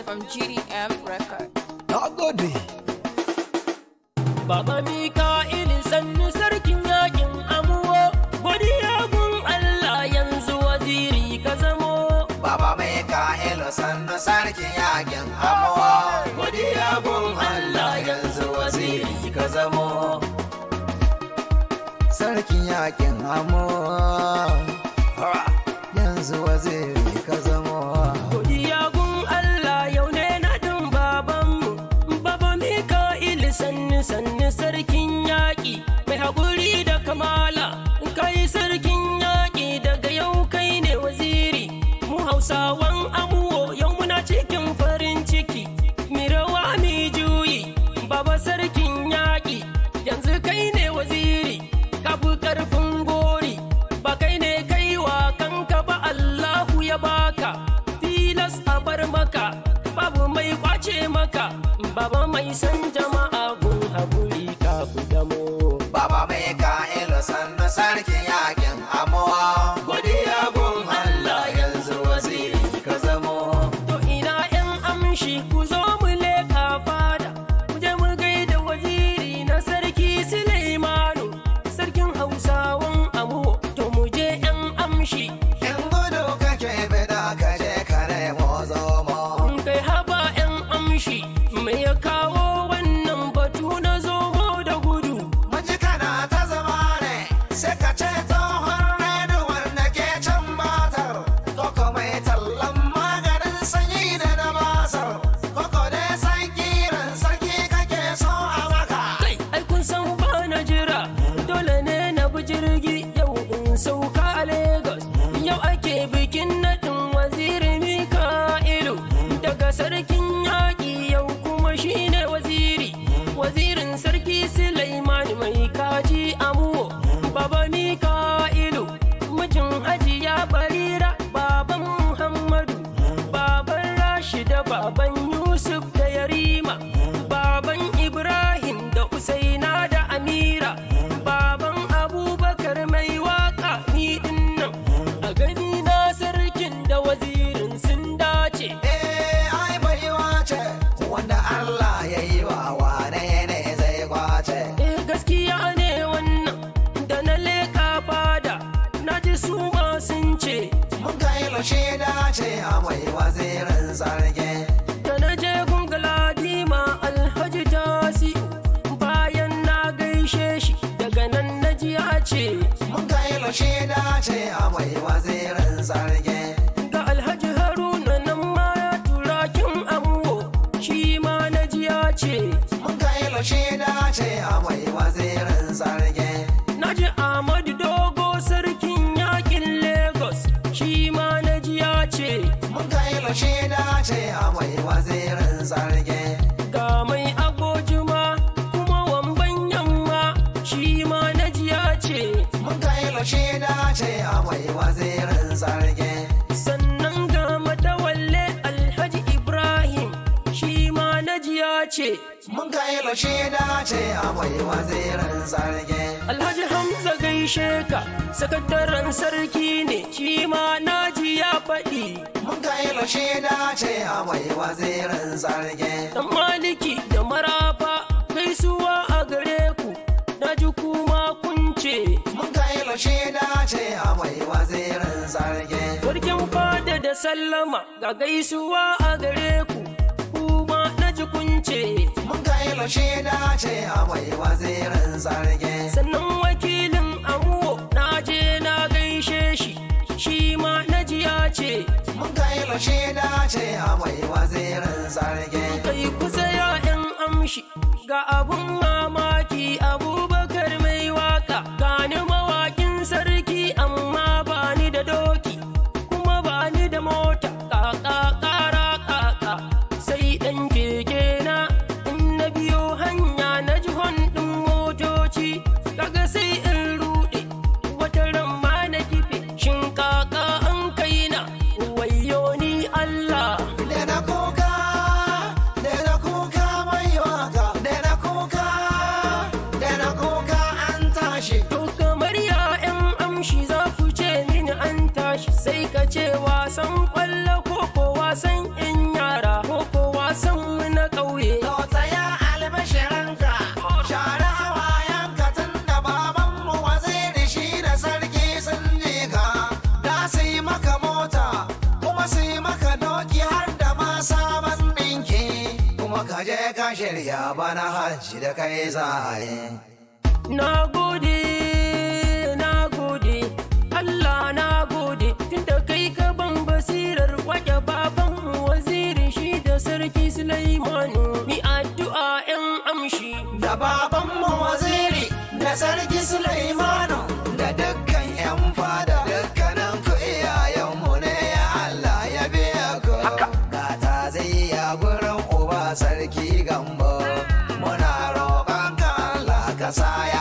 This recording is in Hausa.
from GDM Record. Na gode. Baba Mika'il sannu sarkin yakin amuwo, godiya gun Allah yanzu waziri ka zamo. Baba Mika'il sannu sarkin yakin amuwo, godiya gun Allah yanzu waziri ka zamo. Sarkin yakin amuwo, yanzu waziri ka zamo. Godiya gun Allah yau ne nadin babanmu, Baba Mika'il sannu sarkin yaƙi, mai haƙuri da kamala, kai sarkin yaƙi daga yau kai ne waziri. Mu Hausawan amuwo yau muna cikin farin ciki, mi rawa mi juyi, Baba sarkin yaƙi, yanzu kai ne waziri, kafi ƙarfin gori, ba kai ne kaiwa kanka ba Allahu ya baka, tilas a bar maka, babu mai kwace maka, Baba mai san jama'a gun haƙuri ka fi damo. Baba Mika'il sannu sarkin yakin amuwa, godiya gun Allah yanzu waziri ka zamo. To ina ‘yan amshi ku zo mu leƙa fada, ku je mu gaida waziri na sarki Suleimanu, sarkin Hausawan amuwo, to mu je ‘yan amshi. In gudu kake bida ka je ka nemo zomo. Kai haba ‘yan amshi, me ya kawo wannan batu na zomo da gudu? Maji kana ta zama ne, sai ka ce tsohon reduwar da ke can matar. Koko mai tallan maganin sanyi da na basar. Koko dai san kiran sarki kake so a maka. Kai, ai kun san ba na jira, dole ne na bi jirgi yau in sauka a Lagos. Yau ake bikin naɗin waziri Mika'ilu, daga sarkin yaƙi yau kuma shine waziri. Wazirin sarki Suleimani mai kaji amuwo, Baba Mika'ilu, mijin Hajiya Barira, baban Muhammadu, baban Rashida, baban Yusuf da Yarima, baban Ibrahim da Usaina da Amira, baban Abubakar mai waka ni dinnan. A gani na sarkin da wazirin sun dace. Ai bai wace, wanda Allah ya yi wa wane ne zai kwace. Gaskiya ne wannan da na leƙa fada, na ji su ma sun ce. Mun kai lushe dace a mai wazirin sarki. Da na je gungaladima Alhaji Tasi, bayan na gaishe shi daga nan na ji ya ce. Mun kai lushe dace a mai wazirin sarki. Ga Alhaji Haruna nan ma ya tura kin amuwo, shi ma na ji ya ce. Mun kai lushe dace a mai wazirin sarki. Na ji Ahmadu Dogo sarkin yakin Lagos, shi ma na ji ya ce. Mun kai lushe dace a mai wazirin sarki. Ga mai agojima kuma wamban yamma, shi ma na ji ya ce. Mun kai lushe dace a mai wazirin sarki. Sannan ga matawalle Alhaji Ibrahim, shi ma na ji ya ce. Mun kai lushe dace a mai wazirin sarki. Alhaji Hamza gaishe ka, sakataren sarki ne, shi ma na ji ya faɗi. Mun kai lushe dace a mai wazirin sarki. Dan Maliki da Marafa gaisuwa a gare ku, na ji kuma kun ce. Mun kai lushe dace a mai wazirin sarki. Sarkin fada da sallama ga gaisuwa a gare ku, kuma na ji kun ce. Mun kai lushe dace a mai wazirin sarki. Sannan wakilin amuwo na je na gaishe shi, shi ma na ji ya ce. Mun kai lushe dace a mai wazirin sarki. Kai kusa ya ‘yan amshi, ga abun mamaki Abubakar mai waka, gani mawakin sarki amma ba ni da doki, kuma ba ni da mota, kaka, sai ɗan keke na, in na biyo hanya na ji ɗin motoci, kaga sai in ruɗe, wata ran ma na kife, shin kaka an kaina, wayo ni Allah. Dena kuka mai waka. Dena kuka an tashi. To kamar ya ‘yan amshi za ku ce mini an tashi, sai ka ce wasan ƙwallo ko wasan ‘yan yara ko je ka shirya bana hajji da kai zaye. Na gode, Allah na gode, tunda kai ka ban basirar wake baban waziri shi da sarki Sulaimanu. Mi addu'a 'yan amshi. Da baban mu waziri da sarki Sulaimanu da dukkan 'yan fada dukkanin ku iyayenmu ne ya Allah ya biya ku. Gata zai ya gurin uba sarki Gambo. Muna roƙon ka Allah ka sa ya